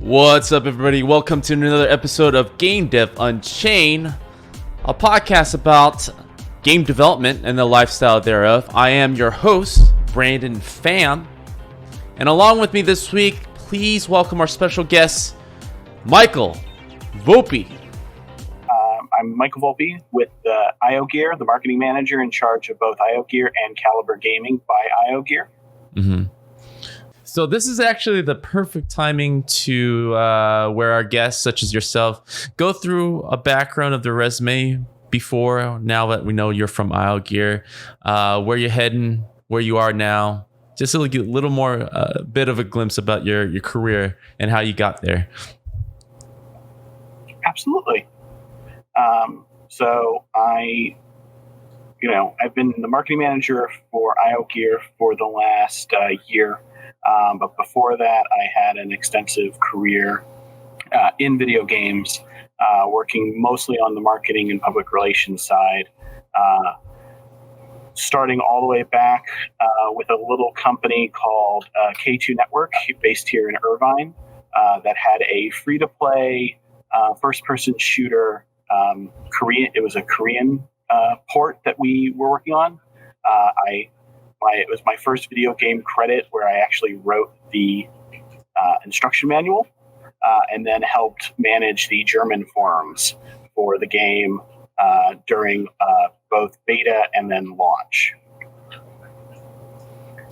What's up, everybody? Welcome to another episode of Game Dev Unchained, a podcast about game development and the lifestyle thereof. I am your host, Brandon Pham, and along with me this week, please welcome our special guest, Michael Volpe. I'm Michael Volpe with IO Gear, the marketing manager in charge of both IO Gear and Caliber Gaming by IO Gear. Mm-hmm. So this is actually the perfect timing to where our guests, such as yourself, go through a background of their resume before, now that we know you're from IO Gear, where you're heading, where you are now, just to get a little more bit of a glimpse about your career and how you got there. Absolutely. So I've been the marketing manager for IO Gear for the last year. But before that, I had an extensive career in video games, working mostly on the marketing and public relations side, starting all the way back with a little company called K2 Network, based here in Irvine, that had a free-to-play first-person shooter. It was a Korean port that we were working on. It was my first video game credit where I actually wrote the instruction manual and then helped manage the German forums for the game during both beta and then launch.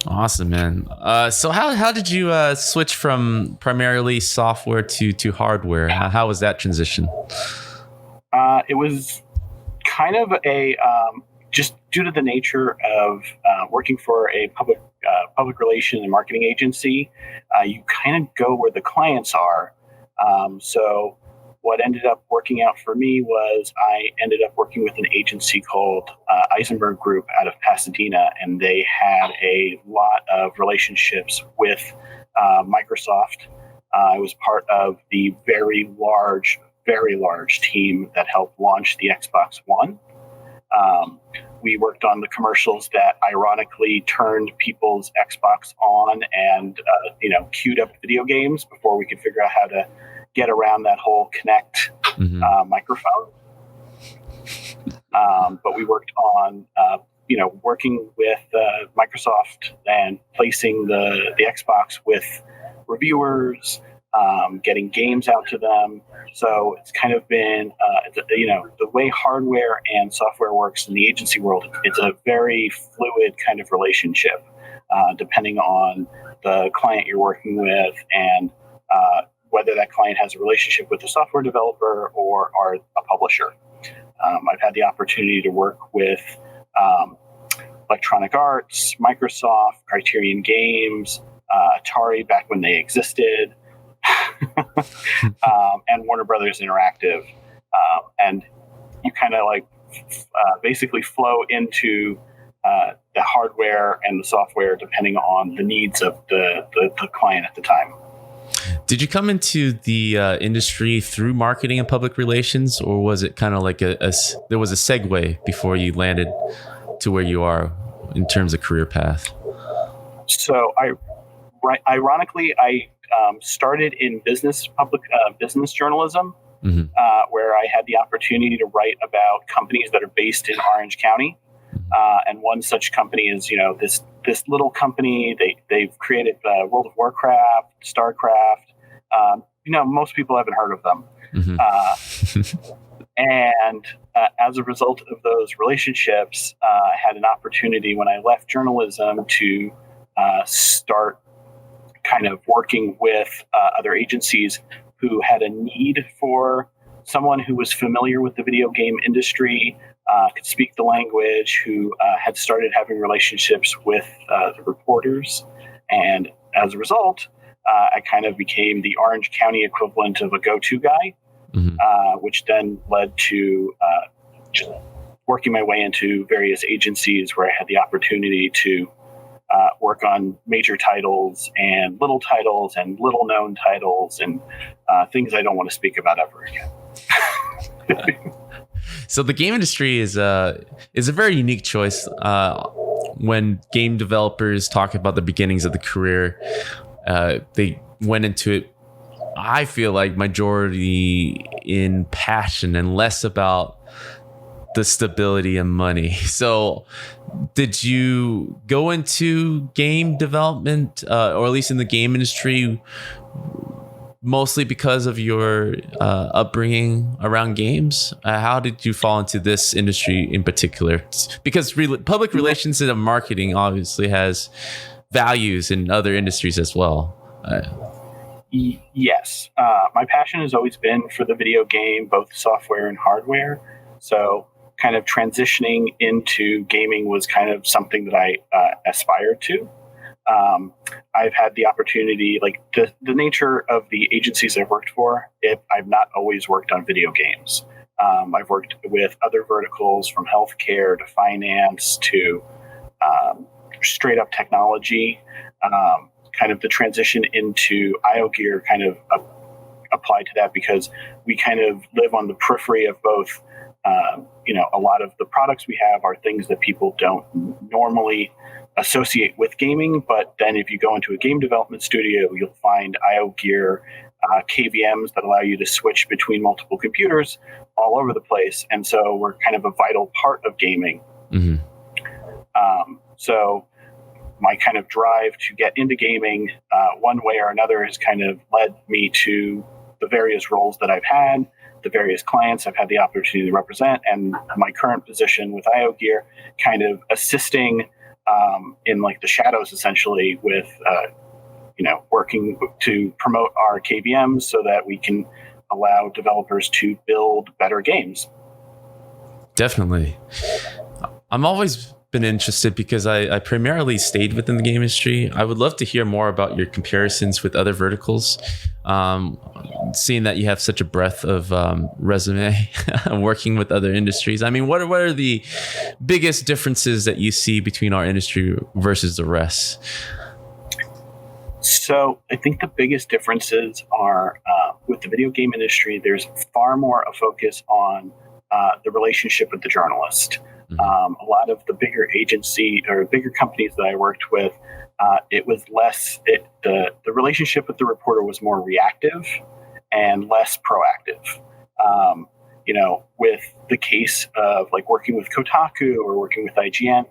Awesome, man. So how did you switch from primarily software to hardware? How was that transition? It was kind of just due to the nature of working for a public relation and marketing agency, you kind of go where the clients are. So what ended up working out for me was I ended up working with an agency called Eisenberg Group out of Pasadena, and they had a lot of relationships with Microsoft. I was part of the very large team that helped launch the Xbox One. We worked on the commercials that ironically turned people's Xbox on and, queued up video games before we could figure out how to get around that whole Kinect microphone. But we worked on, working with Microsoft and placing the Xbox with reviewers, getting games out to them. So it's kind of been, the way hardware and software works in the agency world, it's a very fluid kind of relationship, depending on the client you're working with and whether that client has a relationship with a software developer or a publisher. I've had the opportunity to work with Electronic Arts, Microsoft, Criterion Games, Atari back when they existed, and Warner Brothers Interactive, and you kind of basically flow into the hardware and the software depending on the needs of the client at the time. Did you come into the industry through marketing and public relations, or was it kind of like there was a segue before you landed to where you are in terms of career path? So ironically, I started in business journalism, where I had the opportunity to write about companies that are based in Orange County. And one such company is, this little company. They've created World of Warcraft, StarCraft. Most people haven't heard of them. And as a result of those relationships, I had an opportunity when I left journalism to start kind of working with other agencies who had a need for someone who was familiar with the video game industry, could speak the language, who had started having relationships with the reporters. And as a result, I kind of became the Orange County equivalent of a go-to guy, which then led to just working my way into various agencies where I had the opportunity to work on major titles and little known titles and things I don't want to speak about ever again. So the game industry is a very unique choice. When game developers talk about the beginnings of the career, they went into it I feel like majority in passion and less about the stability and money. So did you go into game development, or at least in the game industry, mostly because of your upbringing around games? How did you fall into this industry in particular? Because public relations and marketing obviously has values in other industries as well. Yes. My passion has always been for the video game, both software and hardware. So kind of transitioning into gaming was kind of something that I aspired to. I've had the opportunity, like the nature of the agencies I've worked for, I've not always worked on video games. I've worked with other verticals from healthcare to finance to straight up technology. Kind of the transition into IO Gear kind of applied to that because we kind of live on the periphery of both. A lot of the products we have are things that people don't normally associate with gaming, but then if you go into a game development studio, you'll find IO Gear, KVMs that allow you to switch between multiple computers all over the place, and so we're kind of a vital part of gaming. Mm-hmm. So my kind of drive to get into gaming, one way or another, has kind of led me to the various roles that I've had, the various clients I've had the opportunity to represent, and my current position with IO Gear, kind of assisting in like the shadows, essentially, with working to promote our KVMs so that we can allow developers to build better games. Definitely. I'm always been interested because I primarily stayed within the game industry. I would love to hear more about your comparisons with other verticals. Seeing that you have such a breadth of resume working with other industries. I mean, what are the biggest differences that you see between our industry versus the rest? So I think the biggest differences are with the video game industry, there's far more a focus on the relationship with the journalist. A lot of the bigger agency or bigger companies that I worked with, it was less, the relationship with the reporter was more reactive and less proactive. With the case of like working with Kotaku or working with IGN,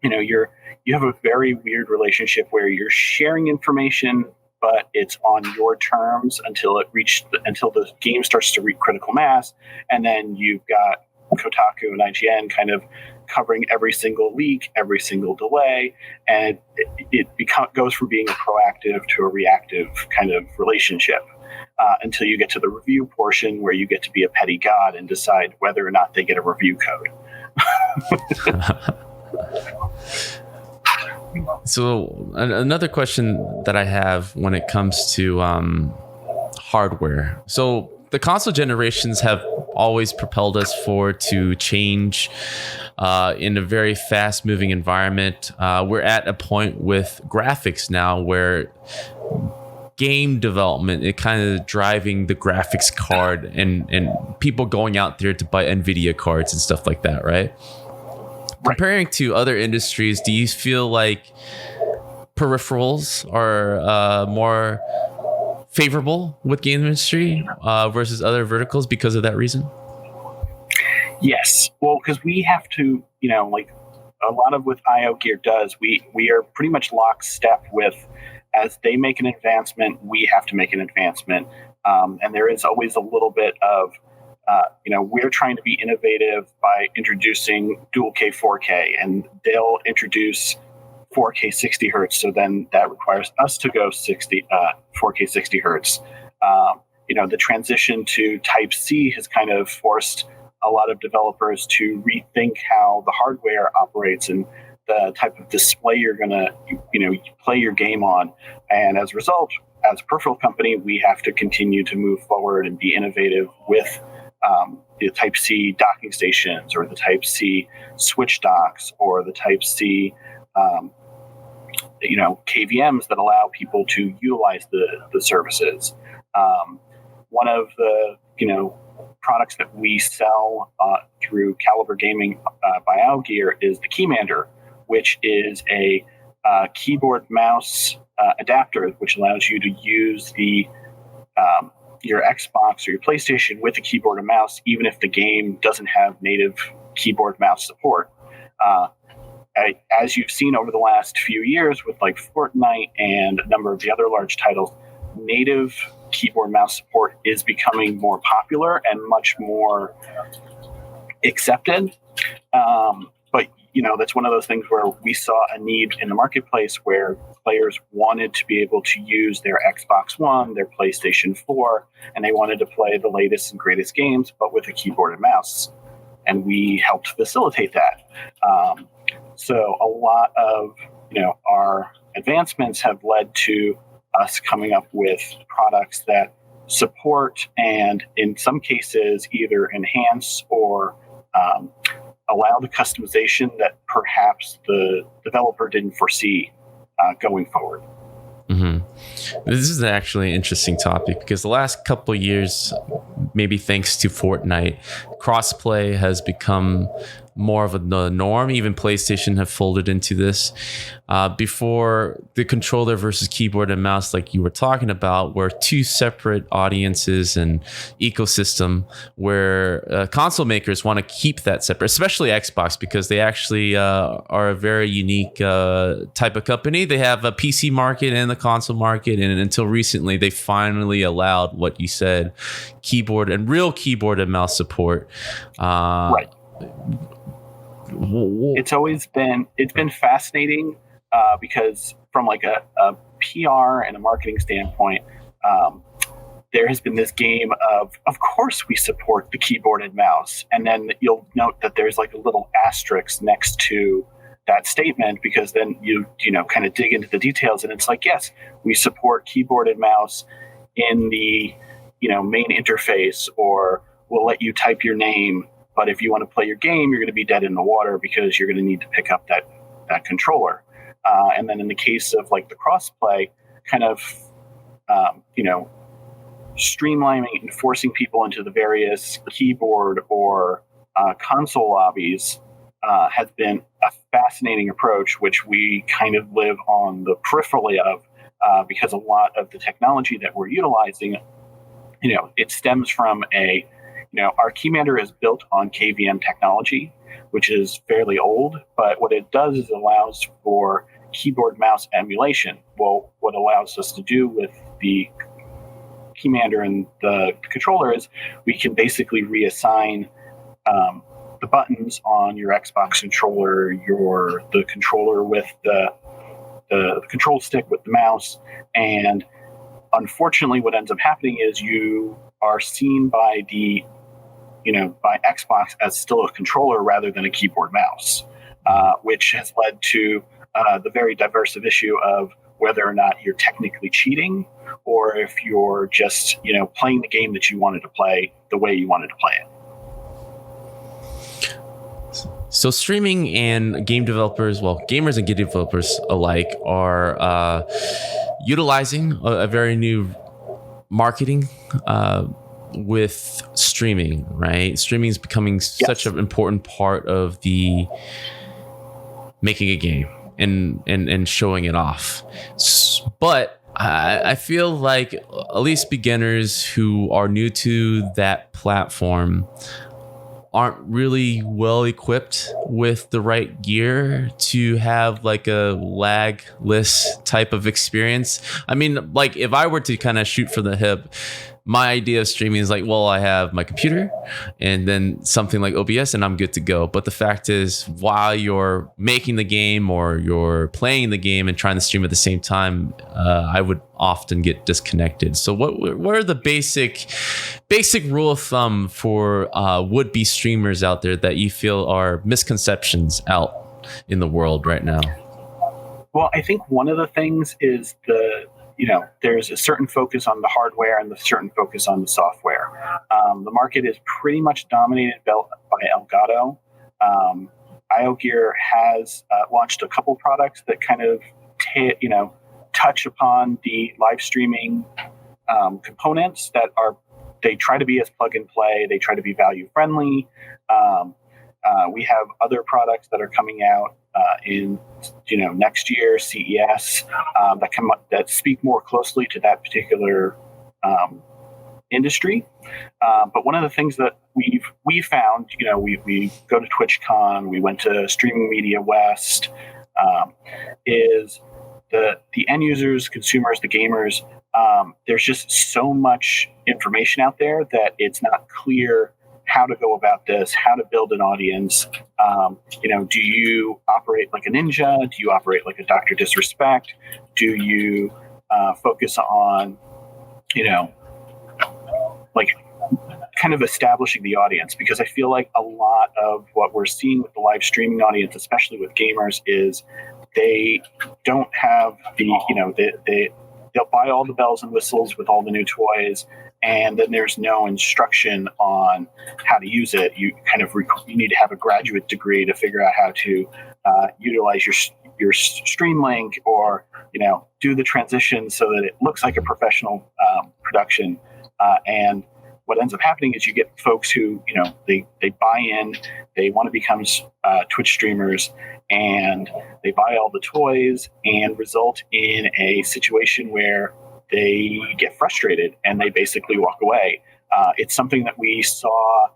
you have a very weird relationship where you're sharing information, but it's on your terms until the game starts to reach critical mass, and then you've got Kotaku and IGN kind of covering every single leak, every single delay, and it goes from being a proactive to a reactive kind of relationship until you get to the review portion where you get to be a petty god and decide whether or not they get a review code. So another question that I have when it comes to hardware. So the console generations have always propelled us forward to change in a very fast moving environment. We're at a point with graphics now where game development, it kind of driving the graphics card and people going out there to buy NVIDIA cards and stuff like that, right? Comparing to other industries, do you feel like peripherals are more favorable with game industry versus other verticals because of that reason? Yes. Well, because we have to, like a lot of what IO Gear does, we are pretty much lockstep with, as they make an advancement, we have to make an advancement. And there is always a little bit of, we're trying to be innovative by introducing dual K 4K, and they'll introduce 4K 60 hertz. So then that requires us to go 4K 60 hertz. The transition to Type C has kind of forced a lot of developers to rethink how the hardware operates and the type of display you're going to, play your game on. And as a result, as a peripheral company, we have to continue to move forward and be innovative with the Type C docking stations or the Type C switch docks or the Type C KVMs that allow people to utilize the services. One of the products that we sell through Caliber Gaming by IO Gear is the Keymander, which is a keyboard mouse adapter, which allows you to use the your Xbox or your PlayStation with a keyboard and mouse, even if the game doesn't have native keyboard mouse support. As you've seen over the last few years with like Fortnite and a number of the other large titles, native keyboard mouse support is becoming more popular and much more accepted. But that's one of those things where we saw a need in the marketplace where players wanted to be able to use their Xbox One, their PlayStation 4, and they wanted to play the latest and greatest games, but with a keyboard and mouse. And we helped facilitate that. So a lot of our advancements have led to us coming up with products that support and in some cases either enhance or allow the customization that perhaps the developer didn't foresee going forward. Mm-hmm. This is actually an interesting topic because the last couple of years, maybe thanks to Fortnite, crossplay has become more of the norm. Even PlayStation have folded into this. Before, the controller versus keyboard and mouse, like you were talking about, were two separate audiences and ecosystem where console makers want to keep that separate, especially Xbox, because they actually are a very unique type of company. They have a PC market and the console market, and until recently, they finally allowed what you said, keyboard and real keyboard and mouse support. Right. It's been fascinating because from like a PR and a marketing standpoint, there has been this game of course we support the keyboard and mouse, and then you'll note that there's like a little asterisk next to that statement because then you kind of dig into the details and it's like, yes, we support keyboard and mouse in the main interface, or we'll let you type your name. But if you want to play your game, you're going to be dead in the water because you're going to need to pick up that controller. And then in the case of like the crossplay, kind of, streamlining and forcing people into the various keyboard or console lobbies has been a fascinating approach, which we kind of live on the peripheral of because a lot of the technology that we're utilizing, it stems from our Keymander is built on KVM technology, which is fairly old, but what it does is it allows for keyboard mouse emulation. Well, what allows us to do with the Keymander and the controller is we can basically reassign the buttons on your Xbox controller, the controller with the control stick with the mouse, and unfortunately what ends up happening is you are seen by by Xbox as still a controller rather than a keyboard mouse, which has led to the very divisive issue of whether or not you're technically cheating or if you're just, playing the game that you wanted to play the way you wanted to play it. So streaming and game developers, gamers and game developers alike are utilizing a very new marketing with streaming, right? Streaming is becoming such an important part of the making a game and showing it off. But I feel like at least beginners who are new to that platform aren't really well equipped with the right gear to have like a lagless type of experience. I mean, like if I were to kind of shoot from the hip, my idea of streaming is like, well, I have my computer and then something like OBS and I'm good to go. But the fact is, while you're making the game or you're playing the game and trying to stream at the same time, I would often get disconnected. So what are the basic rule of thumb for would-be streamers out there that you feel are misconceptions out in the world right now? Well, I think one of the things is there's a certain focus on the hardware and a certain focus on the software. The market is pretty much dominated by Elgato. IoGear has launched a couple products that kind of touch upon the live streaming components they try to be as plug and play. They try to be value friendly. We have other products that are coming out in next year, CES, that speak more closely to that particular industry. But one of the things that we found, we go to TwitchCon, we went to Streaming Media West, is the end users, consumers, the gamers. There's just so much information out there that it's not clear how to go about this, how to build an audience. Do you operate like a Ninja? Do you operate like a Dr. Disrespect? Do you focus on, like kind of establishing the audience? Because I feel like a lot of what we're seeing with the live streaming audience, especially with gamers, is they don't have they'll buy all the bells and whistles with all the new toys, and then there's no instruction on how to use it. You you need to have a graduate degree to figure out how to utilize your stream link, or do the transition so that it looks like a professional production. And what ends up happening is you get folks who they buy in, they want to become Twitch streamers, and they buy all the toys, and result in a situation where they get frustrated and they basically walk away. It's something that we saw,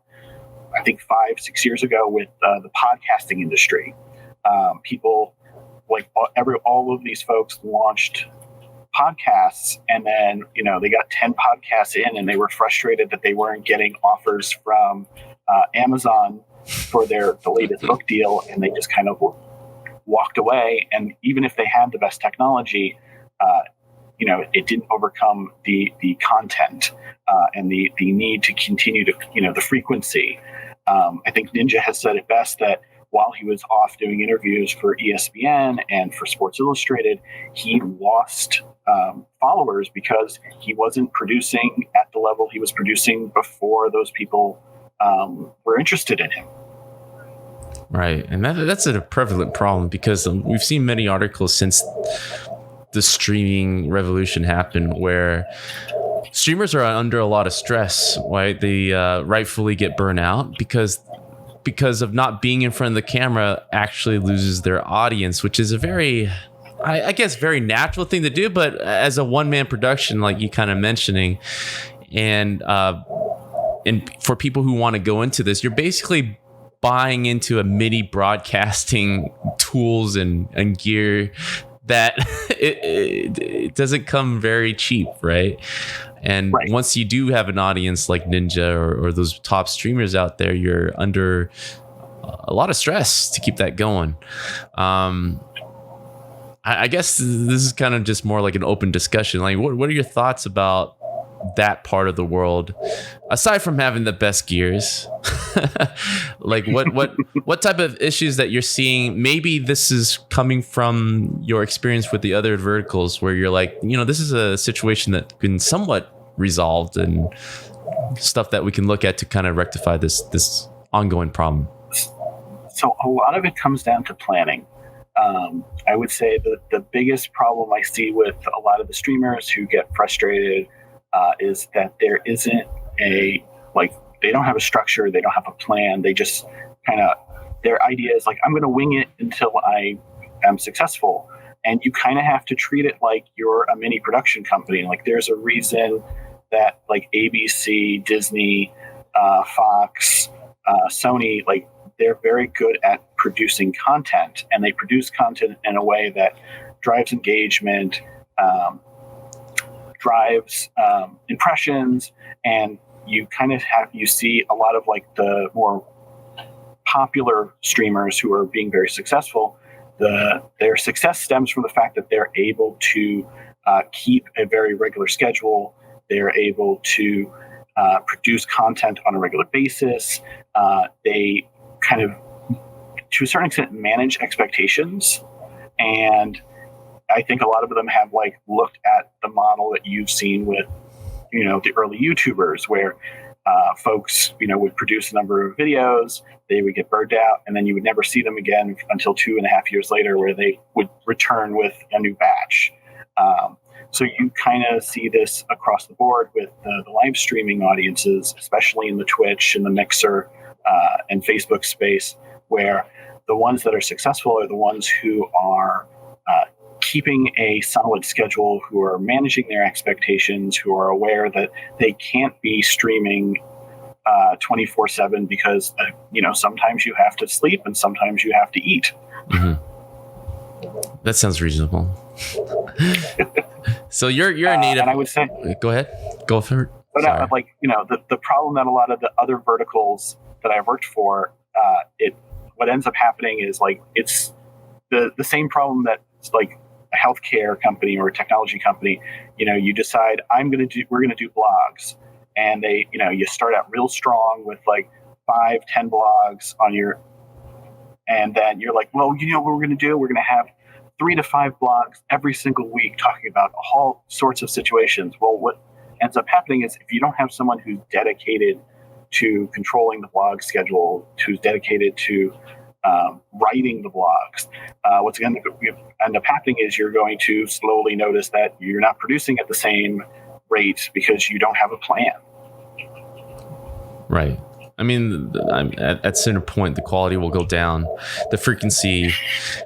I think, 5-6 years ago with the podcasting industry. People all of these folks launched podcasts, and then they got 10 podcasts in, and they were frustrated that they weren't getting offers from Amazon for the latest book deal, and they just kind of walked away. And even if they had the best technology, it didn't overcome the content and the need to continue to the frequency. I think Ninja has said it best that while he was off doing interviews for ESPN and for Sports Illustrated, he lost followers because he wasn't producing at the level he was producing before those people were interested in him. Right. And that's a prevalent problem, because we've seen many articles since the streaming revolution happened where streamers are under a lot of stress, right? They rightfully get burnt out because of not being in front of the camera actually loses their audience, which is a very, I guess, very natural thing to do. But as a one-man production, like you kind of mentioning, and for people who want to go into this, you're basically buying into a mini broadcasting tools and gear that it doesn't come very cheap, right? And right. Once you do have an audience like Ninja or those top streamers out there, you're under a lot of stress to keep that going. I guess this is kind of just more like an open discussion. Like, what are your thoughts about that part of the world, aside from having the best gears? Like what type of issues that you're seeing? Maybe this is coming from your experience with the other verticals, where you're like, this is a situation that can somewhat resolved, and stuff that we can look at to kind of rectify this ongoing problem. So a lot of it comes down to planning. I would say the biggest problem I see with a lot of the streamers who get frustrated is that there isn't they don't have a structure, they don't have a plan. They just their idea is like, I'm going to wing it until I am successful. And you kind of have to treat it like you're a mini production company. Like, there's a reason that like ABC, Disney, Fox, Sony, like, they're very good at producing content, and they produce content in a way that drives engagement, drives impressions, and you see a lot of like the more popular streamers who are being very successful. Their success stems from the fact that they're able to keep a very regular schedule. They're able to produce content on a regular basis. They kind of, to a certain extent, manage expectations. And I think a lot of them have like looked at the model that you've seen with, the early YouTubers, where folks, would produce a number of videos, they would get burned out, and then you would never see them again until 2.5 years later, where they would return with a new batch. So you kind of see this across the board with the live streaming audiences, especially in the Twitch and the Mixer and Facebook space, where the ones that are successful are the ones who are keeping a solid schedule, who are managing their expectations, who are aware that they can't be streaming 24/7 because sometimes you have to sleep and sometimes you have to eat. Mm-hmm. That sounds reasonable. So you're a native. And I would say, go ahead, go for it. But the problem that a lot of the other verticals that I worked for, what ends up happening is like it's the same problem that like a healthcare company or a technology company. You decide we're gonna do blogs, and you start out real strong with like 5-10 blogs on your, and then you're like, well, what we're gonna do? We're gonna have 3 to 5 blogs every single week talking about all sorts of situations. Well, what ends up happening is if you don't have someone who's dedicated to controlling the blog schedule, who's dedicated to writing the blogs, what's going to end up happening is you're going to slowly notice that you're not producing at the same rate because you don't have a plan. Right. I mean, at center point, the quality will go down. The frequency,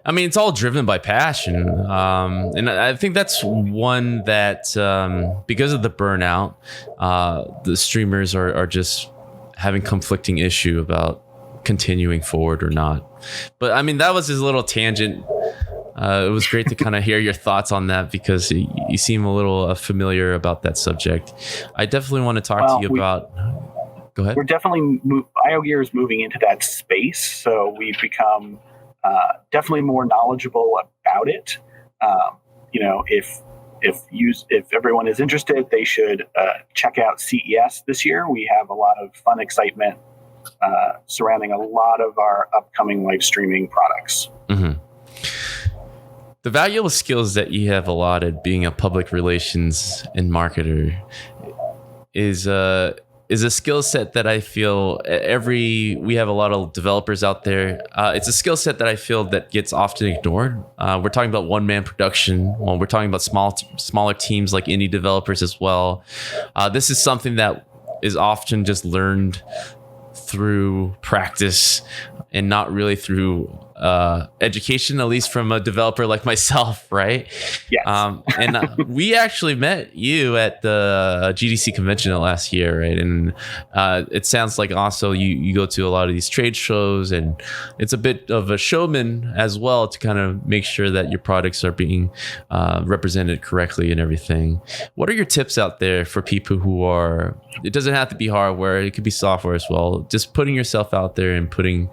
I mean, it's all driven by passion. And I think that's one that, because of the burnout, the streamers are just having conflicting issue about continuing forward or not. But I mean, that was his little tangent. It was great to kind of hear your thoughts on that, because you seem a little familiar about that subject. I definitely want to talk to you about... Go ahead. We're definitely IO Gear is moving into that space, so we've become definitely more knowledgeable about it. If everyone is interested, they should check out CES this year. We have a lot of fun excitement surrounding a lot of our upcoming live streaming products. Mm-hmm. The valuable skills that you have allotted being a public relations and marketer is a skill set that I feel we have a lot of developers out there. It's a skill set that I feel that gets often ignored. We're talking about one-man production. Well, we're talking about smaller teams like indie developers as well. This is something that is often just learned through practice and not really through education, at least from a developer like myself, right? Yes. And we actually met you at the GDC convention last year, right? And it sounds like also you go to a lot of these trade shows, and it's a bit of a showman as well to kind of make sure that your products are being represented correctly and everything. What are your tips out there for people who are, it doesn't have to be hardware, it could be software as well, just putting yourself out there and putting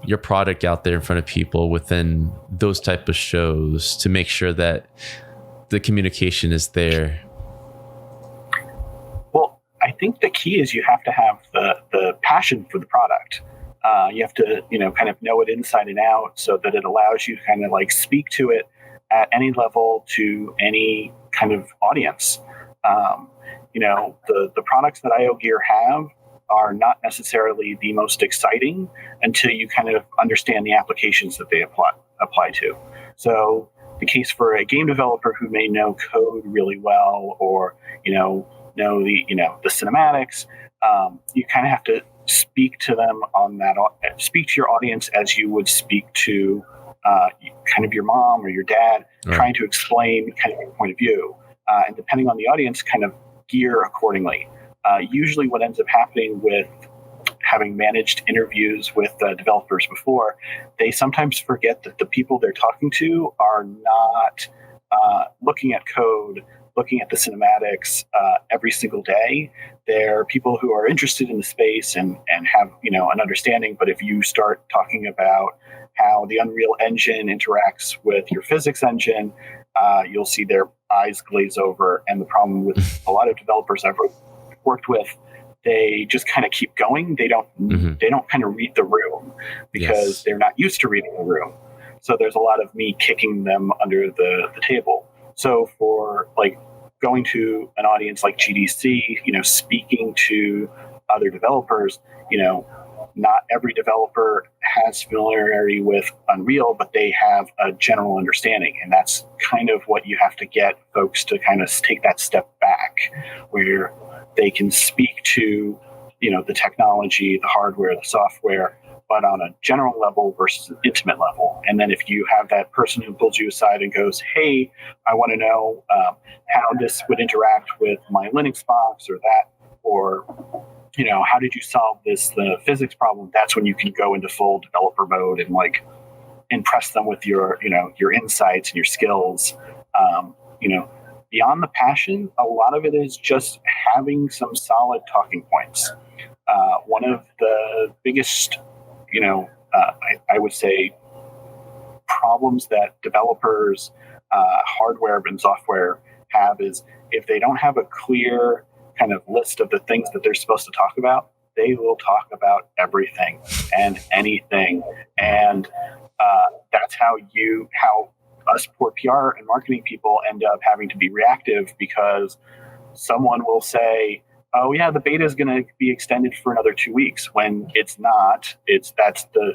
your product out there in front of people within those type of shows to make sure that the communication is there? Well, I think the key is you have to have the passion for the product. You have to, kind of know it inside and out, so that it allows you to kind of like speak to it at any level to any kind of audience. The products that IO Gear have are not necessarily the most exciting until you kind of understand the applications that they apply to. So the case for a game developer who may know code really well, or know the cinematics, you kind of have to speak to them on that. Speak to your audience as you would speak to kind of your mom or your dad, right, trying to explain kind of your point of view, and depending on the audience, kind of gear accordingly. Usually what ends up happening with having managed interviews with developers before, they sometimes forget that the people they're talking to are not looking at code, looking at the cinematics every single day. They're people who are interested in the space and have an understanding. But if you start talking about how the Unreal Engine interacts with your physics engine, you'll see their eyes glaze over. And the problem with a lot of developers I've worked with, they just kind of keep going. They don't kind of read the room because they're not used to reading the room. So there's a lot of me kicking them under the table. So for like going to an audience like GDC, speaking to other developers, not every developer has familiarity with Unreal, but they have a general understanding. And that's kind of what you have to get folks to kind of take that step back, where they can speak to, the technology, the hardware, the software, but on a general level versus an intimate level. And then if you have that person who pulls you aside and goes, hey, I want to know how this would interact with my Linux box or that, or, how did you solve the physics problem? That's when you can go into full developer mode and like impress them with your insights and your skills. Beyond the passion, a lot of it is just having some solid talking points. One of the biggest, I would say, problems that developers, hardware and software have is if they don't have a clear kind of list of the things that they're supposed to talk about, they will talk about everything and anything. And that's how us poor PR and marketing people end up having to be reactive, because someone will say, oh yeah, the beta is going to be extended for another 2 weeks, when it's not.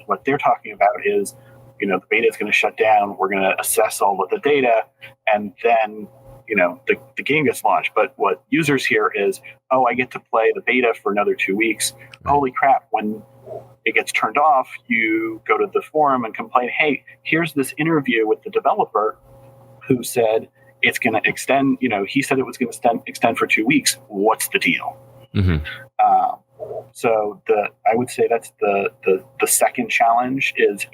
What they're talking about is, the beta is going to shut down. We're going to assess all of the data, and then the game gets launched. But what users hear is, oh, I get to play the beta for another 2 weeks. Holy crap! When it gets turned off, you go to the forum and complain, hey, here's this interview with the developer who said it's going to extend, he said it was going to extend for 2 weeks. What's the deal? Mm-hmm. So I would say that's the second challenge is,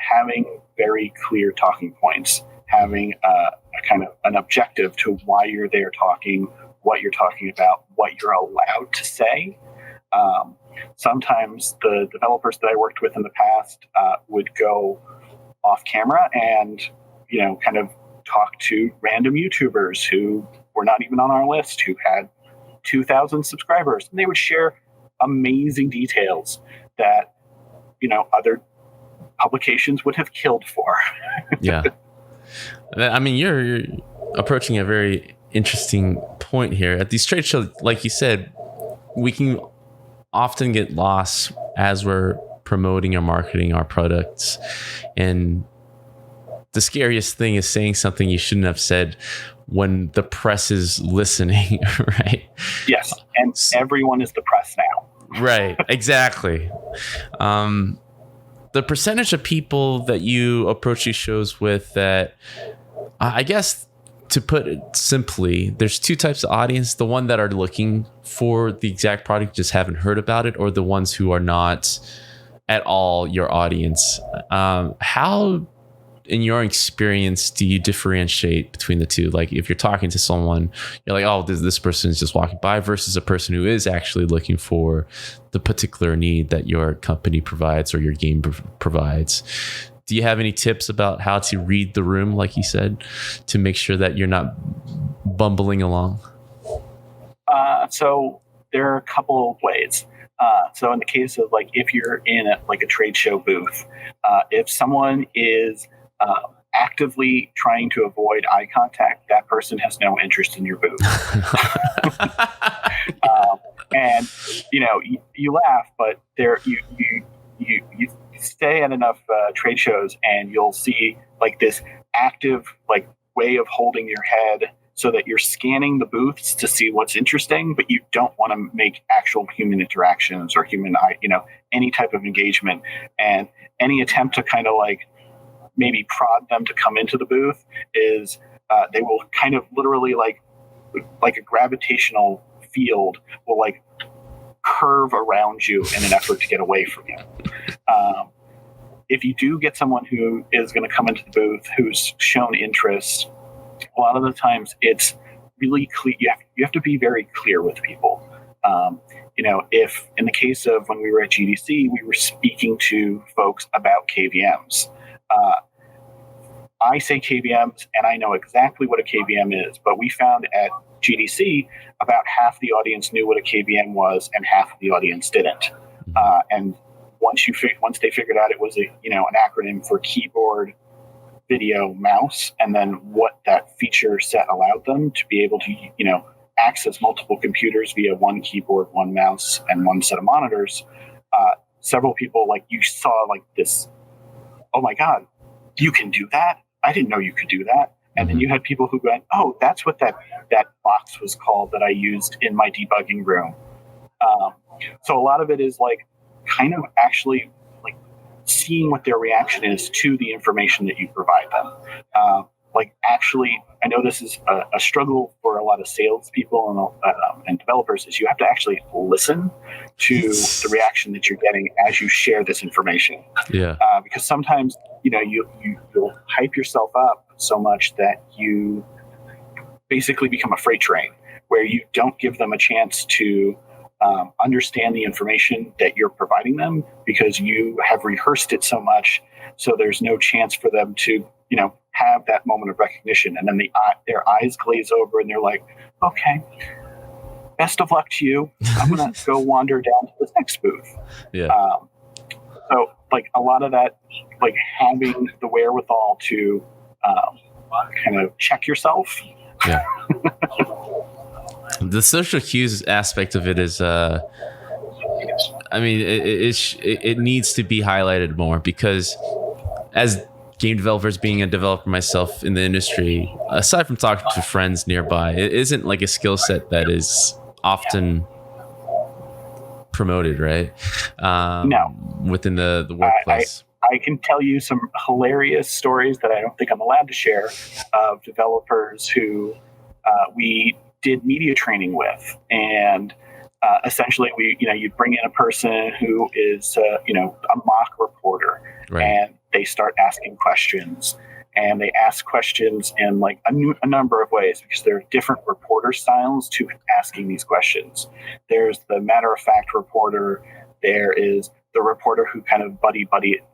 having very clear talking points, having a kind of an objective to why you're there talking, what you're talking about, what you're allowed to say. Sometimes the developers that I worked with in the past would go off camera and, kind of talk to random YouTubers who were not even on our list, who had 2,000 subscribers. And they would share amazing details that, other publications would have killed for. Yeah. I mean, you're approaching a very interesting point here. At these trade shows, like you said, we can often get lost as we're promoting or marketing our products. And the scariest thing is saying something you shouldn't have said when the press is listening, right? Yes, and everyone is the press now. Right, exactly. The percentage of people that you approach these shows with that, I guess, to put it simply, there's two types of audience: the one that are looking for the exact product, just haven't heard about it, or the ones who are not at all your audience. How, in your experience, do you differentiate between the two? Like, if you're talking to someone, you're like, oh, this person is just walking by, versus a person who is actually looking for the particular need that your company provides or your game provides. Do you have any tips about how to read the room, like you said, to make sure that you're not bumbling along? So there are a couple of ways. So in the case of like, if you're in a trade show booth, if someone is actively trying to avoid eye contact, that person has no interest in your booth. And you laugh, but you stay at enough trade shows, and you'll see like this active like way of holding your head, so that you're scanning the booths to see what's interesting, but you don't want to make actual human interactions or any type of engagement. And any attempt to kind of like maybe prod them to come into the booth is they will kind of literally like a gravitational field will like curve around you in an effort to get away from you. If you do get someone who is going to come into the booth who's shown interest, a lot of the times it's really clear. You have to be very clear with people. If in the case of when we were at GDC, we were speaking to folks about KVMs. I say KVMs, and I know exactly what a KVM is, but we found at GDC about half the audience knew what a KVM was, and half of the audience didn't. And once they figured out it was an acronym for keyboard, video, mouse, and then what that feature set allowed them to be able to access multiple computers via one keyboard, one mouse, and one set of monitors. Several people, like, you saw like this, oh my god, you can do that? I didn't know you could do that. And then you had people who went, oh, that's what that box was called that I used in my debugging room. So a lot of it is like kind of actually like seeing what their reaction is to the information that you provide them. Actually, I know this is a struggle for a lot of salespeople and developers, is you have to actually listen to the reaction that you're getting as you share this information. Yeah. Because sometimes, you'll hype yourself up so much that you basically become a freight train, where you don't give them a chance to understand the information that you're providing them, because you have rehearsed it so much. So there's no chance for them to, have that moment of recognition. And then their eyes glaze over and they're like, okay, best of luck to you. I'm going to go wander down to the next booth. Yeah. So a lot of that, having the wherewithal to kind of check yourself. Yeah. The social cues aspect of it is, it needs to be highlighted more, because as game developers, being a developer myself in the industry, aside from talking to friends nearby, it isn't like a skill set that is often promoted, right? No. Within the workplace. I can tell you some hilarious stories that I don't think I'm allowed to share of developers who we did media training with, and essentially you bring in a person who is a mock reporter, right. And they start asking questions, and they ask questions in a number of ways, because there are different reporter styles to asking these questions. There's the matter-of-fact reporter. There is the reporter who kind of buddy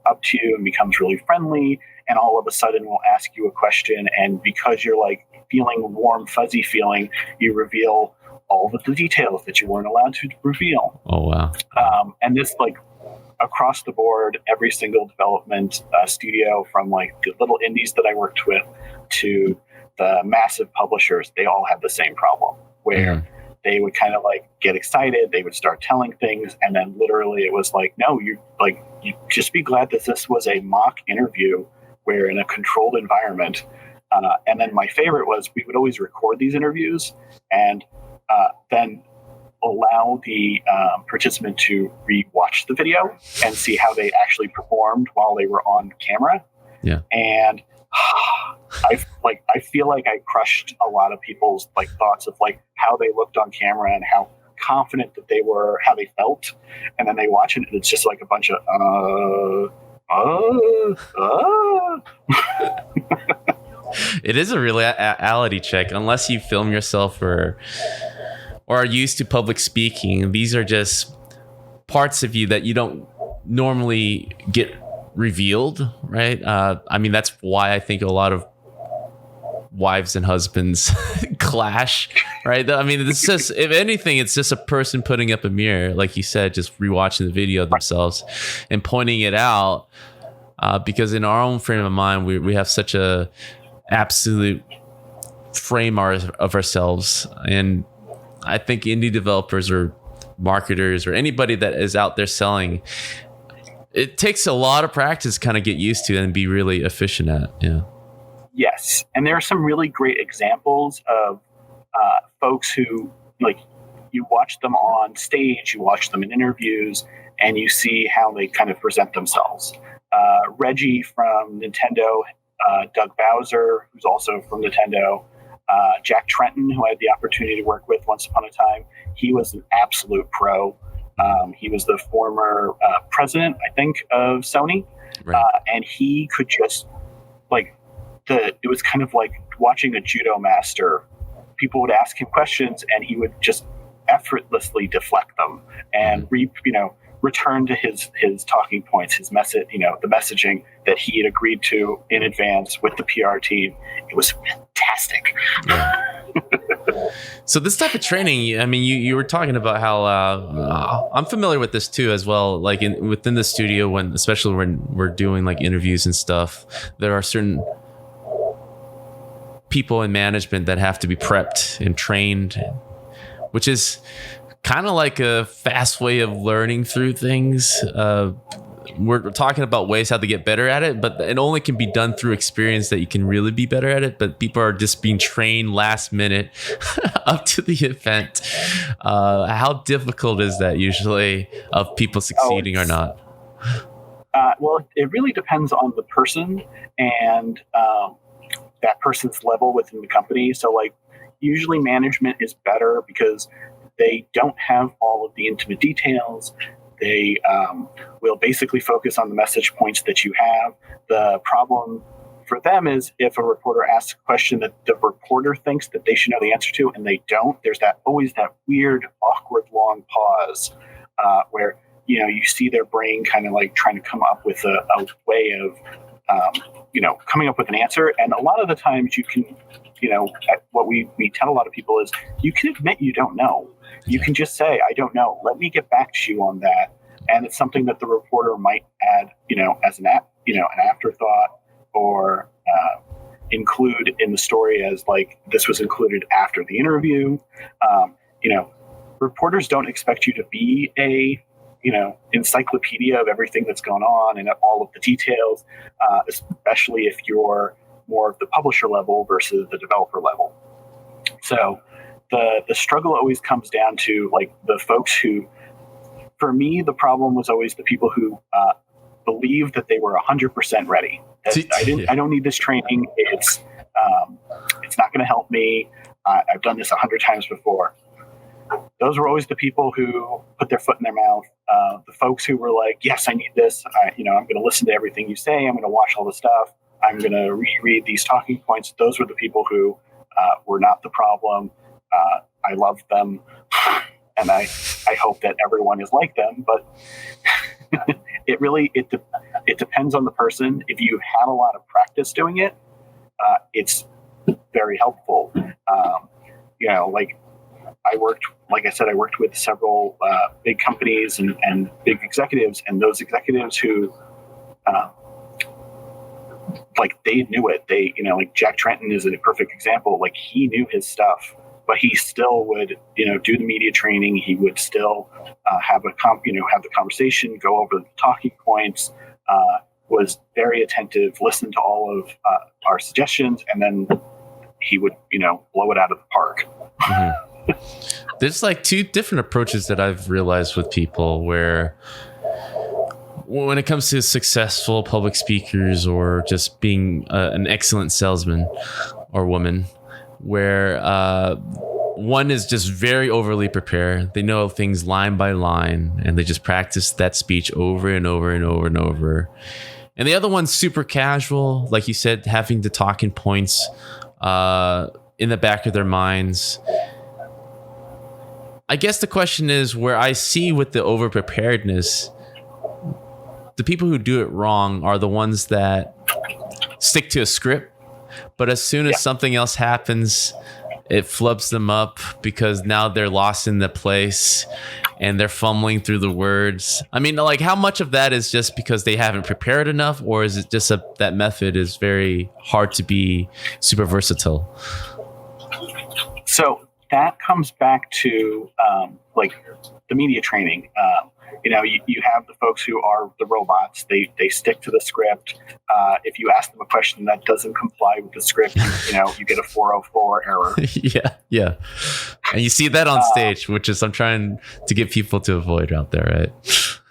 up to you and becomes really friendly, and all of a sudden will ask you a question, and because you're feeling warm, fuzzy feeling, you reveal all of the details that you weren't allowed to reveal. Oh, wow. And this, across the board, every single development studio, from the little indies that I worked with to the massive publishers, they all had the same problem, where they would kind of get excited, they would start telling things, and then literally it was no, you just be glad that this was a mock interview, where in a controlled environment. And then my favorite was, we would always record these interviews and then allow the participant to re-watch the video and see how they actually performed while they were on camera. Yeah. And I feel like I crushed a lot of people's thoughts of how they looked on camera and how confident that they were, how they felt, and then they watch it and it's just a bunch of It is a reality check, unless you film yourself or are used to public speaking. These are just parts of you that you don't normally get revealed, right? That's why I think a lot of wives and husbands clash, right? It's just, if anything, it's just a person putting up a mirror, like you said, just rewatching the video themselves and pointing it out, because in our own frame of mind, we have such a absolute frame of ourselves. And I think indie developers or marketers or anybody that is out there selling, it takes a lot of practice to kind of get used to and be really efficient at. Yeah. Yes. And there are some really great examples of folks who, you watch them on stage, you watch them in interviews, and you see how they kind of present themselves. Reggie from Nintendo, Doug Bowser, who's also from Nintendo, Jack Trenton, who I had the opportunity to work with once upon a time. He was an absolute pro. He was the former president, I think, of Sony. Right. And he could just, it was kind of like watching a judo master. People would ask him questions and he would just effortlessly deflect them and return to his talking points, his message, the messaging that he had agreed to in advance with the PR team. It was fantastic. Yeah. So this type of training, you were talking about how I'm familiar with this too as well. Within the studio, especially when we're doing interviews and stuff, there are certain people in management that have to be prepped and trained, which is kind of like a fast way of learning through things. We're talking about ways how to get better at it, but it only can be done through experience that you can really be better at it. But people are just being trained last minute up to the event. How difficult is that usually, of people succeeding or not? Well, it really depends on the person and that person's level within the company. So, like, usually management is better because they don't have all of the intimate details. They will basically focus on the message points that you have. The problem for them is if a reporter asks a question that the reporter thinks that they should know the answer to and they don't, there's always that weird, awkward, long pause where you see their brain kind of like trying to come up with a way of coming up with an answer. And a lot of the times you can, what we tell a lot of people is you can admit you don't know. You can just say, I don't know. Let me get back to you on that. And it's something that the reporter might add, as an afterthought or include in the story as like this was included after the interview. Reporters don't expect you to be a encyclopedia of everything that's going on and all of the details, especially if you're more of the publisher level versus the developer level. So the struggle always comes down to like the folks who, for me, the problem was always the people who believed that they were 100% ready. I don't need this training. It's not going to help me. I've done this 100 times before. Those were always the people who put their foot in their mouth. The folks who were like, yes, I need this. I'm going to listen to everything you say. I'm going to watch all the stuff. I'm going to reread these talking points. Those were the people who were not the problem. I love them. And I hope that everyone is like them. But it depends on the person. If you have a lot of practice doing it, it's very helpful. I worked with several big companies and big executives, and those executives who, they knew it. They, Jack Trenton is a perfect example. Like, he knew his stuff, but he still would, do the media training. He would still have the conversation, go over the talking points, was very attentive, listened to all of our suggestions, and then he would, blow it out of the park. Mm-hmm. There's like two different approaches that I've realized with people where when it comes to successful public speakers or just being an excellent salesman or woman, where one is just very overly prepared. They know things line by line and they just practice that speech over and over and over and over. And the other one's super casual, like you said, having the talking points in the back of their minds. I guess the question is where I see with the over preparedness, the people who do it wrong are the ones that stick to a script, but as soon as something else happens, it flubs them up because now they're lost in the place and they're fumbling through the words. I mean, like, how much of that is just because they haven't prepared enough, or is it just that method is very hard to be super versatile? So that comes back to the media training. You have the folks who are the robots. They stick to the script. If you ask them a question that doesn't comply with the script, you get a 404 error. Yeah. And you see that on stage, which is I'm trying to get people to avoid out there, right?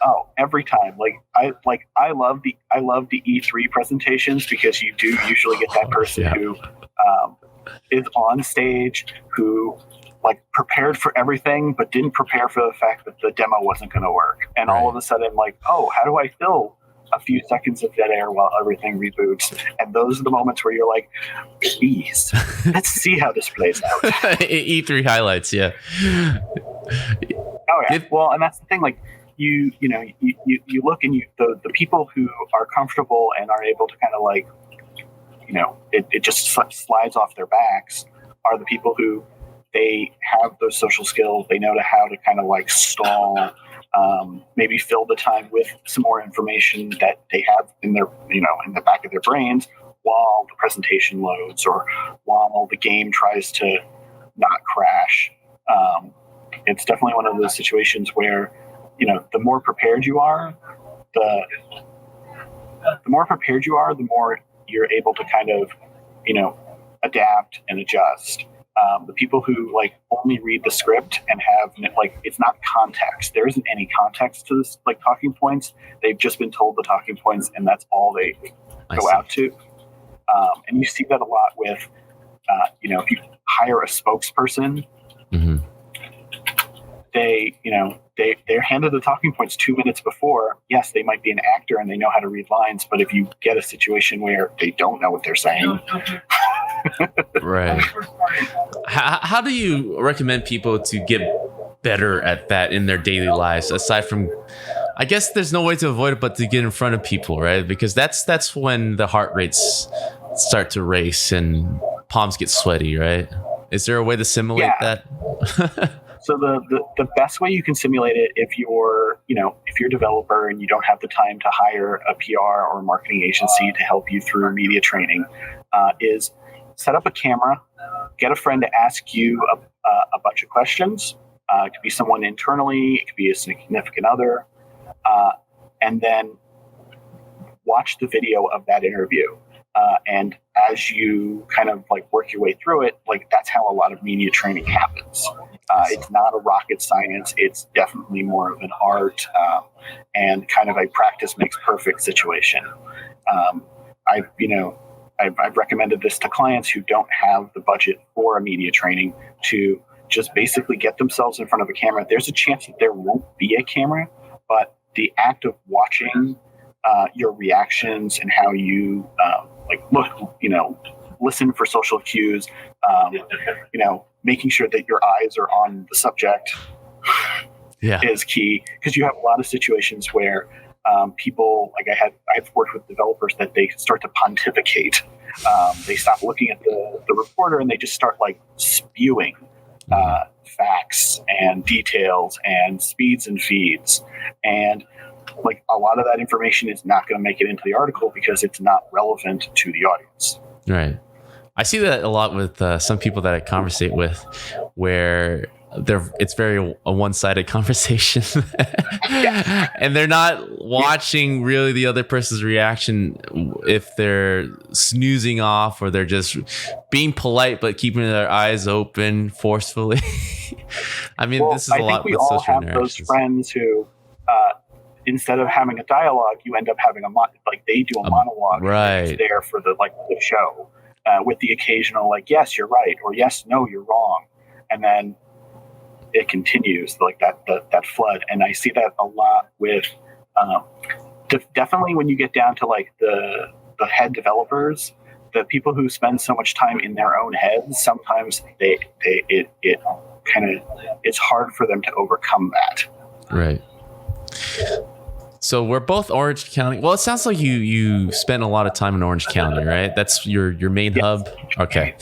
Oh, every time. I love the E3 presentations because you do usually get that person who is on stage who prepared for everything, but didn't prepare for the fact that the demo wasn't going to work. And all of a sudden, how do I fill a few seconds of dead air while everything reboots? And those are the moments where you're like, please, let's see how this plays out. E3 highlights, yeah. Oh yeah. Well, and that's the thing. You look and the people who are comfortable and are able to kind of it just slides off their backs are the people who they have those social skills. They know how to kind of stall, maybe fill the time with some more information that they have in their, in the back of their brains while the presentation loads or while the game tries to not crash. It's definitely one of those situations where, the more prepared you are, the more you're able to kind of, adapt and adjust. The people who like only read the script and have like, it's not context. There isn't any context to this, like talking points. They've just been told the talking points, and that's all they go out to. And you see that a lot with, if you hire a spokesperson, they're handed the talking points 2 minutes before. Yes, they might be an actor and they know how to read lines, but if you get a situation where they don't know what they're saying. Right. How do you recommend people to get better at that in their daily lives, aside from, I guess there's no way to avoid it but to get in front of people, right? Because that's when the heart rates start to race and palms get sweaty, right? Is there a way to simulate that? So the best way you can simulate it, if you're a developer and you don't have the time to hire a PR or a marketing agency to help you through media training, is set up a camera, get a friend to ask you a bunch of questions. It could be someone internally, it could be a significant other, and then watch the video of that interview. And as you kind of like work your way through it, like that's how a lot of media training happens. It's not a rocket science. It's definitely more of an art and kind of a practice makes perfect situation. I've recommended this to clients who don't have the budget for a media training to just basically get themselves in front of a camera. There's a chance that there won't be a camera, but the act of watching your reactions and how you listen for social cues, making sure that your eyes are on the subject is key, because you have a lot of situations where people, like I've worked with developers that they start to pontificate. They stop looking at the reporter and they just start like spewing facts and details and speeds and feeds. And like a lot of that information is not going to make it into the article because it's not relevant to the audience. Right. I see that a lot with some people that I conversate with, where it's very a one-sided conversation, and they're not watching really the other person's reaction if they're snoozing off or they're just being polite but keeping their eyes open forcefully. I mean, this is a lot with social interactions. I think we all have those friends who, instead of having a dialogue, you end up having they do a monologue. Right. It's there for the show. With the occasional yes, you're right, or yes, no, you're wrong, and then it continues like that flood. And I see that a lot with definitely when you get down to the head developers, the people who spend so much time in their own heads. Sometimes it's hard for them to overcome that. Right. So we're both Orange County. Well, it sounds like you spent a lot of time in Orange County, right? That's your main hub. Okay.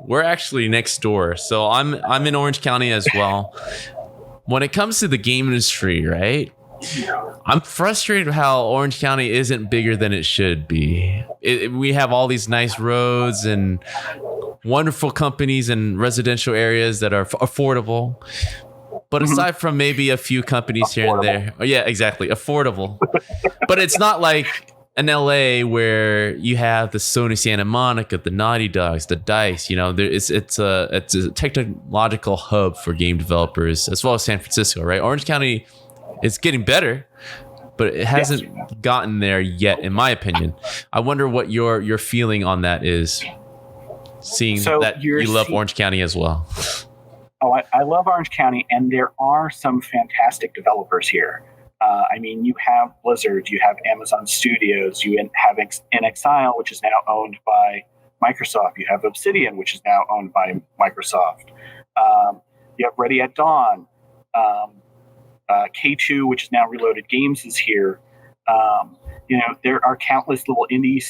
We're actually next door. So I'm in Orange County as well. When it comes to the game industry, right? I'm frustrated how Orange County isn't bigger than it should be. We have all these nice roads and wonderful companies and residential areas that are affordable. But aside from maybe a few companies here and there, yeah, exactly, affordable. But it's not like in LA where you have the Sony Santa Monica, the Naughty Dogs, the DICE. It's a technological hub for game developers, as well as San Francisco, right? Orange County is getting better, but it hasn't gotten there yet, in my opinion. I wonder what your feeling on that is, seeing that you love Orange County as well. Oh, I love Orange County, and there are some fantastic developers here. You have Blizzard, you have Amazon Studios, you have inXile, which is now owned by Microsoft. You have Obsidian, which is now owned by Microsoft. You have Ready at Dawn. K2, which is now Reloaded Games, is here. There are countless little indie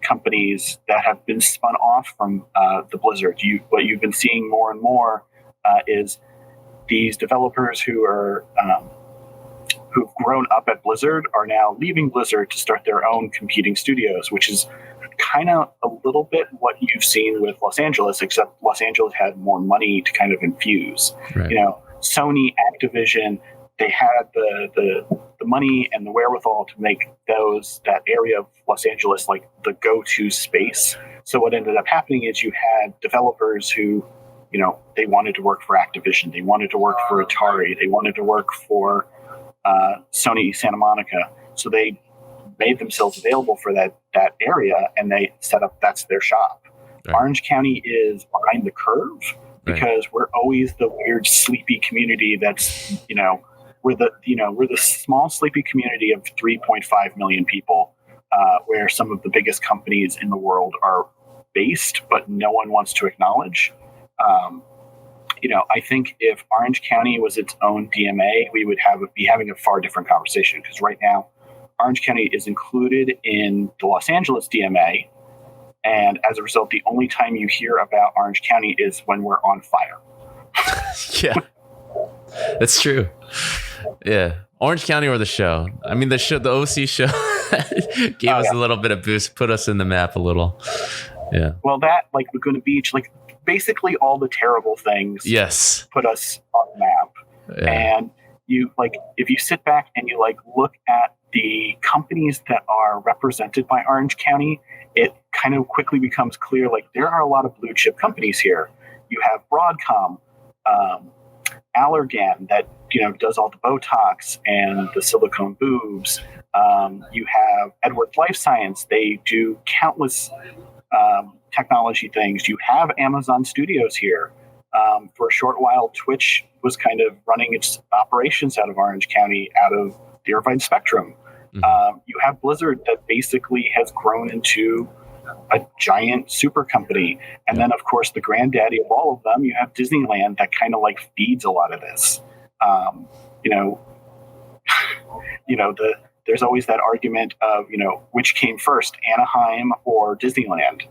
companies that have been spun off from the Blizzard. What you've been seeing more and more is these developers who've grown up at Blizzard are now leaving Blizzard to start their own competing studios, which is kind of a little bit what you've seen with Los Angeles, except Los Angeles had more money to kind of infuse. Right. Sony, Activision, they had the money and the wherewithal to make that area of Los Angeles like the go-to space. So what ended up happening is you had developers who, they wanted to work for Activision, they wanted to work for Atari, they wanted to work for Sony Santa Monica. So they made themselves available for that area, and they set up, that's their shop. Right. Orange County is behind the curve because we're always the weird sleepy community that's, we're the small sleepy community of 3.5 million people, where some of the biggest companies in the world are based, but no one wants to acknowledge. I think if Orange County was its own DMA, we would be having a far different conversation, because right now Orange County is included in the Los Angeles DMA, and as a result, the only time you hear about Orange County is when we're on fire. Yeah, that's true. Yeah, Orange County or the show. I mean, the OC show gave us a little bit of boost, put us in the map a little. Yeah. Well, that, like Laguna Beach, like basically all the terrible things put us on the map. Yeah. And you, like, if you sit back and you look at the companies that are represented by Orange County, it kind of quickly becomes clear, there are a lot of blue chip companies here. You have Broadcom, Allergan that, does all the Botox and the silicone boobs. You have Edwards Life Science. They do countless technology things. You have Amazon Studios here. For a short while, Twitch was kind of running its operations out of Orange County, out of the Irvine Spectrum. Mm-hmm. You have Blizzard that basically has grown into a giant super company. And then, of course, the granddaddy of all of them, you have Disneyland that kind of feeds a lot of this. There's always that argument of, which came first, Anaheim or Disneyland?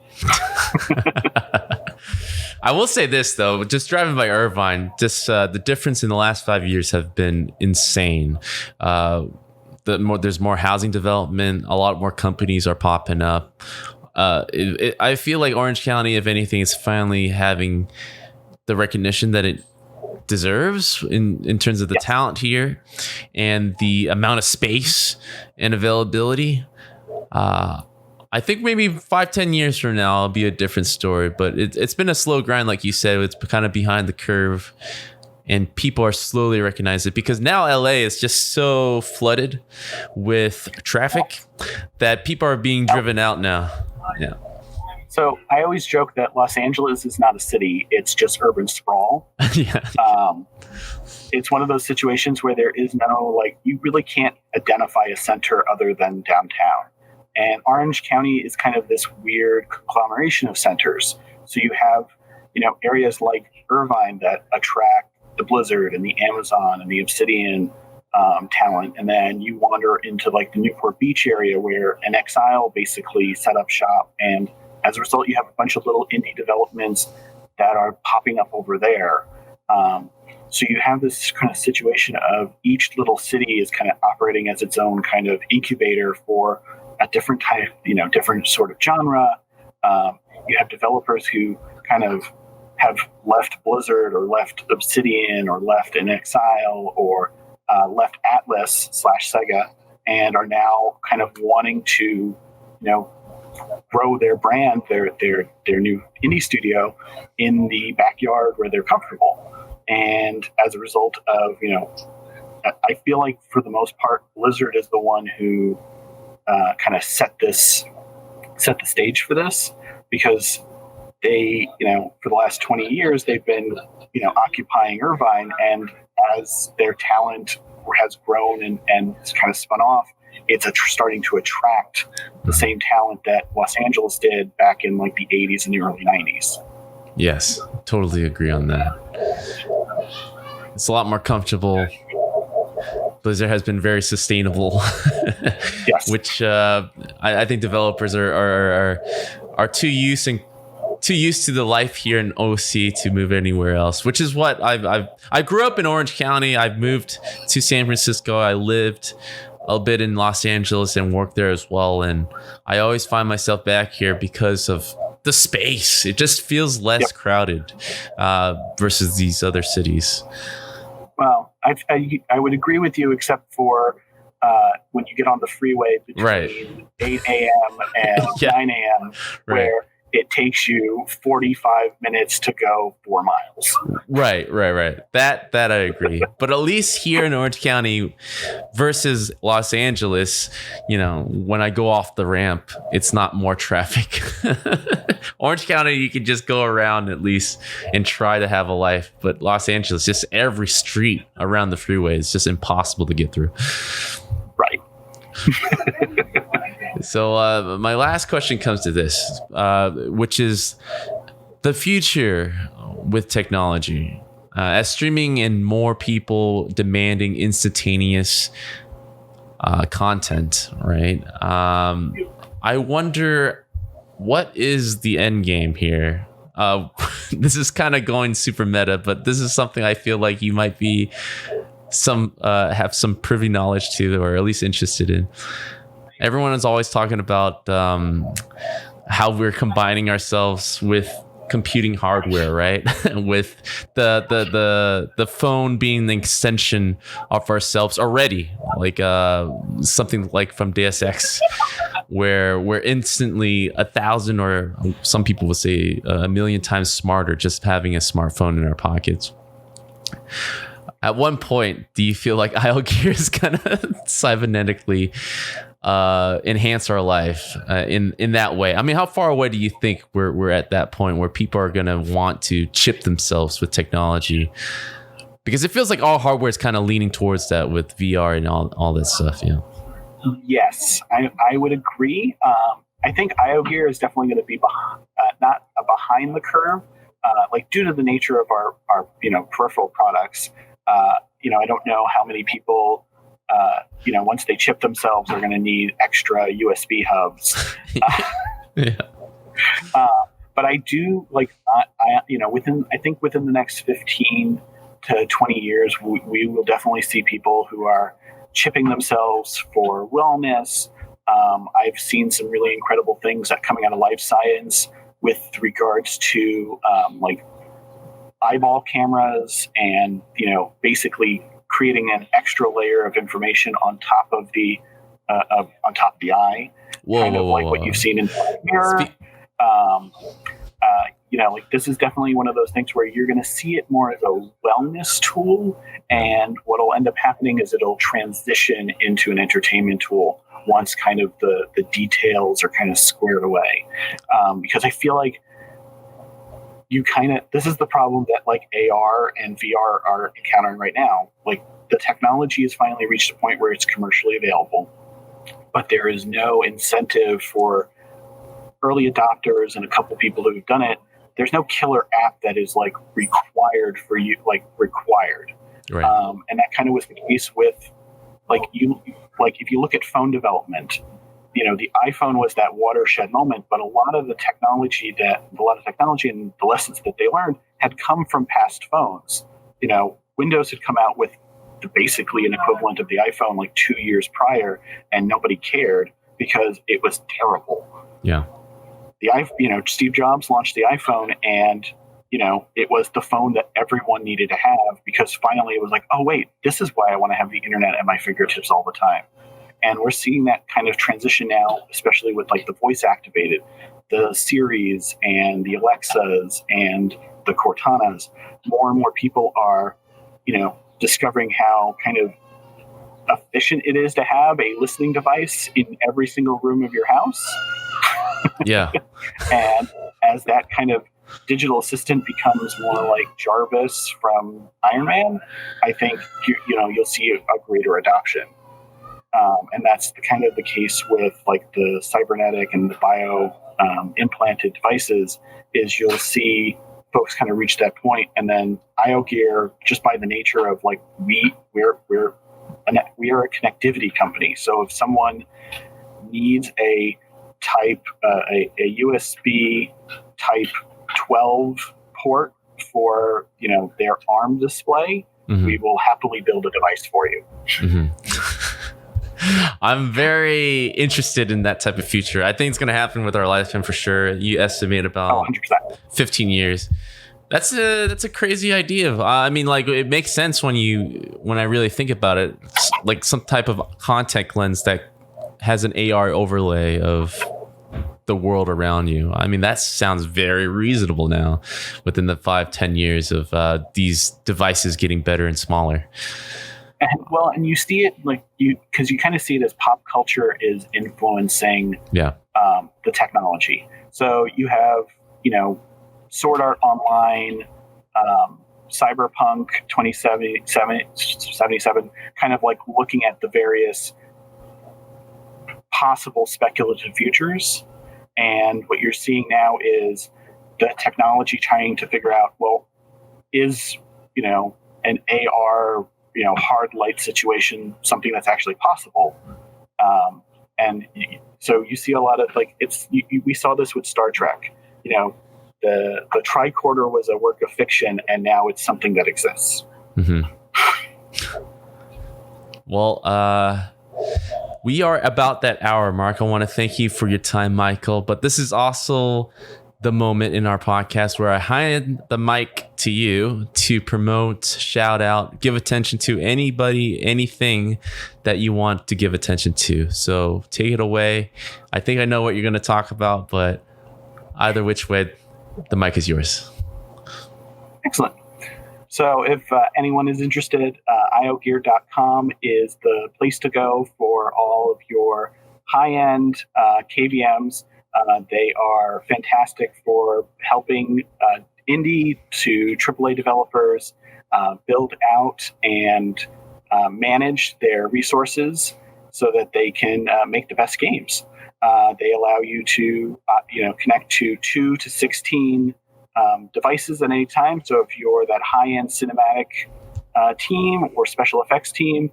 I will say this, though, just driving by Irvine, just the difference in the last 5 years have been insane. There's more housing development. A lot more companies are popping up. I feel like Orange County, if anything, is finally having the recognition that it deserves in terms of the talent here and the amount of space and availability. I think maybe 5-10 years from now it'll be a different story, but it's been a slow grind, like you said. It's kind of behind the curve, and people are slowly recognizing it, because now LA is just so flooded with traffic that people are being driven out now. Yeah. So I always joke that Los Angeles is not a city; it's just urban sprawl. Yeah. It's one of those situations where there is no, you really can't identify a center other than downtown. And Orange County is kind of this weird conglomeration of centers. So you have, areas like Irvine that attract the Blizzard and the Amazon and the Obsidian talent. And then you wander into the Newport Beach area where an Exile basically set up shop. And as a result, you have a bunch of little indie developments that are popping up over there. So you have this kind of situation of each little city is kind of operating as its own kind of incubator for a different type, different sort of genre. You have developers who kind of have left Blizzard or left Obsidian or left an Exile or left Atlas / Sega, and are now kind of wanting to, grow their brand, their new indie studio in the backyard where they're comfortable. And as a result of, I feel like for the most part, Blizzard is the one who kind of set the stage for this, because they, for the last 20 years, they've been, occupying Irvine, and as their talent has grown and kind of spun off, it's starting to attract the same talent that Los Angeles did back in the 80s and the early 90s. Yes, totally agree on that. It's a lot more comfortable. Blizzard has been very sustainable, yes. Which I think developers are too used to the life here in OC to move anywhere else. Which is what I grew up in Orange County. I've moved to San Francisco. I lived a bit in Los Angeles and worked there as well. And I always find myself back here because of the space. It just feels less crowded versus these other cities. Well, I would agree with you, except for when you get on the freeway between 8 a.m. and 9 a.m., where it takes you 45 minutes to go 4 miles. Right. That I agree. But at least here in Orange County versus Los Angeles, when I go off the ramp, it's not more traffic. Orange County, you can just go around at least and try to have a life. But Los Angeles, just every street around the freeway is just impossible to get through. Right. So my last question comes to this, which is the future with technology. As streaming and more people demanding instantaneous content, right? I wonder, what is the end game here? This is kind of going super meta, but this is something I feel like you might be have some privy knowledge to, or at least interested in. Everyone is always talking about how we're combining ourselves with computing hardware, right? With the phone being the extension of ourselves already, like something like from Deus Ex, where we're instantly 1,000, or some people would say 1,000,000 times smarter just having a smartphone in our pockets. At one point, do you feel like IO gear is gonna cybernetically enhance our life in that way? I mean, how far away do you think we're at that point where people are going to want to chip themselves with technology? Because it feels like all hardware is kind of leaning towards that with VR and all that stuff. Yeah. Yes, I would agree. I think IO gear is definitely going to be not behind the curve, like due to the nature of our peripheral products. I don't know how many people, once they chip themselves, are going to need extra USB hubs. Yeah. But I do within the next 15 to 20 years, we will definitely see people who are chipping themselves for wellness. I've seen some really incredible things that coming out of life science with regards to eyeball cameras and basically creating an extra layer of information on top of the eye. What you've seen in the mirror. This is definitely one of those things where you're going to see it more as a wellness tool, and what'll end up happening is it'll transition into an entertainment tool once kind of the details are kind of squared away. Because I feel like this is the problem that like AR and VR are encountering right now. Like, the technology has finally reached a point where it's commercially available, but there is no incentive for early adopters and a couple people who've done it. There's no killer app that is like required for you, required. Right. And that kind of was the case with if you look at phone development, the iPhone was that watershed moment, but a lot of technology and the lessons that they learned had come from past phones. Windows had come out with basically an equivalent of the iPhone like 2 years prior, and nobody cared because it was terrible. Yeah. Steve Jobs launched the iPhone, and it was the phone that everyone needed to have, because finally it was like, oh wait, this is why I want to have the internet at my fingertips all the time. And we're seeing that kind of transition now, especially with like the voice activated, the Siris and the Alexas and the Cortanas. More and more people are, discovering how kind of efficient it is to have a listening device in every single room of your house. Yeah. And as that kind of digital assistant becomes more like Jarvis from Iron Man, I think you'll see a greater adoption. And that's kind of the case with like the cybernetic and the bio implanted devices. Is you'll see folks kind of reach that point, and then IO gear, just by the nature of like we are a connectivity company. So if someone needs a USB type 12 port for their ARM display, Mm-hmm. we will happily build a device for you. Mm-hmm. I'm very interested in that type of future. I think it's going to happen with our lifetime for sure. You estimate about 100%. 15 years. That's a crazy idea. I mean, like, it makes sense when I really think about it. It's like some type of contact lens that has an AR overlay of the world around you. I mean, that sounds very reasonable now within the 5-10 years of these devices getting better and smaller. And you see it because you kind of see it as pop culture is influencing the technology. So you have, Sword Art Online, Cyberpunk 2077, kind of like looking at the various possible speculative futures. And what you're seeing now is the technology trying to figure out, well, is, an AR, hard light situation something that's actually possible? And so you see a lot of we saw this with Star Trek. The tricorder was a work of fiction, and now it's something that exists. Mm-hmm. Well, we are about that hour mark. I want to thank you for your time, Michael. But this is also the moment in our podcast where I hand the mic to you to promote, shout out, give attention to anybody, anything that you want to give attention to. So take it away. I think I know what you're going to talk about, but either which way, the mic is yours. Excellent. So if anyone is interested, iogear.com is the place to go for all of your high-end KVMs. They are fantastic for helping indie to AAA developers build out and manage their resources so that they can make the best games. They allow you to connect to 2 to 16 devices at any time. So if you're that high-end cinematic team or special effects team,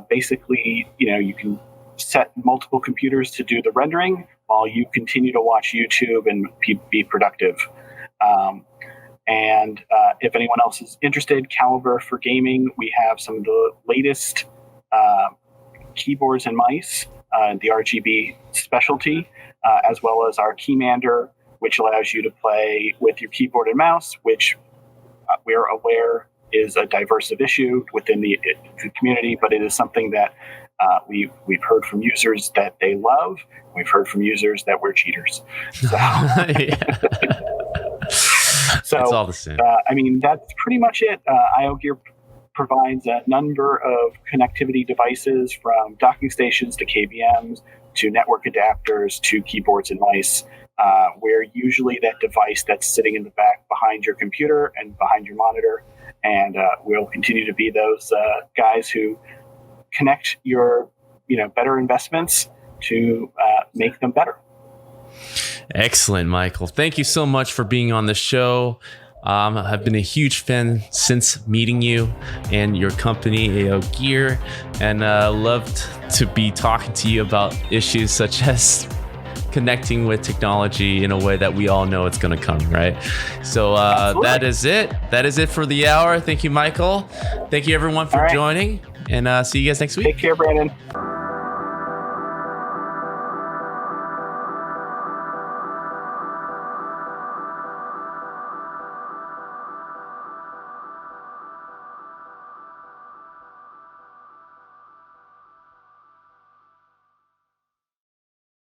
basically, you can set multiple computers to do the rendering while you continue to watch YouTube and be productive. And if anyone else is interested, Caliber for gaming, we have some of the latest keyboards and mice, the RGB specialty, as well as our Keymander, which allows you to play with your keyboard and mouse, which we're aware is a divisive issue within the community, but it is something that we've heard from users that they love. We've heard from users that we're cheaters. So, so it's all the same. That's pretty much it. IOGear provides a number of connectivity devices, from docking stations to KVMs to network adapters to keyboards and mice. We're usually that device that's sitting in the back behind your computer and behind your monitor. And we'll continue to be those guys who connect your better investments to make them better. Excellent, Michael. Thank you so much for being on the show. I've been a huge fan since meeting you and your company, AO Gear, and loved to be talking to you about issues such as connecting with technology in a way that we all know it's going to come, right? So that is it. That is it for the hour. Thank you, Michael. Thank you, everyone, for joining, and see you guys next week. Take care, Brandon.